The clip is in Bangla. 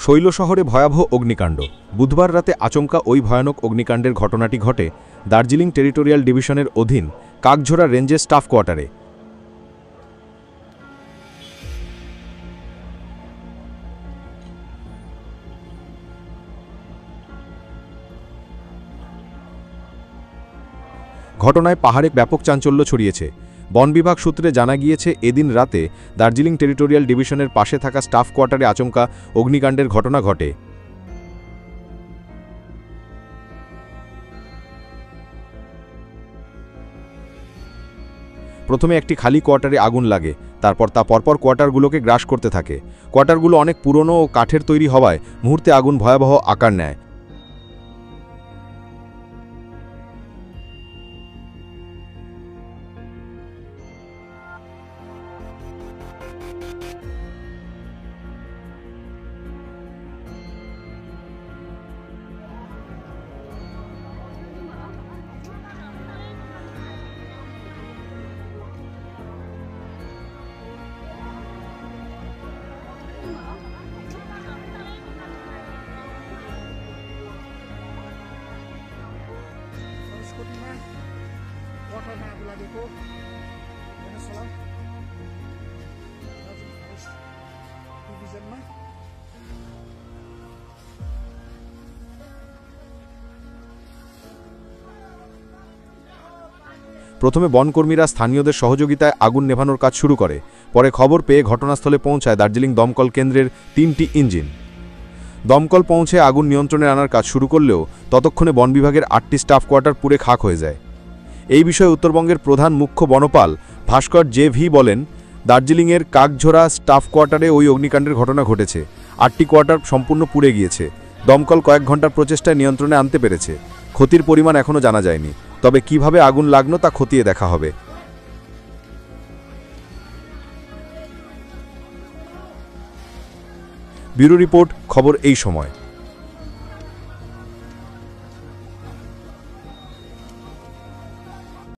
শৈল শহরে ভয়াবহ অগ্নিকাণ্ড। বুধবার রাতে আচমকা ওই ভয়ানক অগ্নিকাণ্ডের ঘটনাটি ঘটে দার্জিলিং টেরিটোরিয়াল ডিভিশনের অধীন কাকঝোড়া রেঞ্জের স্টাফ কোয়ার্টারে। ঘটনায় পাহাড়ে ব্যাপক চাঞ্চল্য ছড়িয়েছে। বন বিভাগ সূত্রে জানা গিয়েছে, এদিন রাতে দার্জিলিং টেরিটোরিয়াল ডিভিশনের পাশে থাকা স্টাফ কোয়ার্টারে আচমকা অগ্নিকাণ্ডের ঘটনা ঘটে। প্রথমে একটি খালি কোয়ার্টারে আগুন লাগে, তারপর তা পরপর কোয়ার্টারগুলোকে গ্রাস করতে থাকে। কোয়ার্টারগুলো অনেক পুরনো ও কাঠের তৈরি হওয়ায় মুহূর্তে আগুন ভয়াবহ আকার নেয়। वाटरमा आगो लागेको हेर्नुहोस् होला डिभिजनमा। প্রথমে বনকর্মীরা স্থানীয়দের সহযোগিতায় আগুন নেভানোর কাজ শুরু করে। পরে খবর পেয়ে ঘটনাস্থলে পৌঁছায় দার্জিলিং দমকল কেন্দ্রের ৩টি ইঞ্জিন। দমকল পৌঁছে আগুন নিয়ন্ত্রণে আনার কাজ শুরু করলেও ততক্ষণে বন বিভাগের ৮টি স্টাফ কোয়ার্টার পুড়ে খাক হয়ে যায়। এই বিষয়ে উত্তরবঙ্গের প্রধান মুখ্য বনপাল ভাস্কর জে.ভি. বলেন, দার্জিলিংয়ের কাকঝোড়া স্টাফ কোয়ার্টারে ওই অগ্নিকাণ্ডের ঘটনা ঘটেছে। ৮টি কোয়ার্টার সম্পূর্ণ পুড়ে গিয়েছে। দমকল কয়েক ঘন্টার প্রচেষ্টায় নিয়ন্ত্রণে আনতে পেরেছে। ক্ষতির পরিমাণ এখনও জানা যায়নি, তবে কিভাবে আগুন লাগলো তা খতিয়ে দেখা হবে। ব্যুরো রিপোর্ট, খবর এই সময়।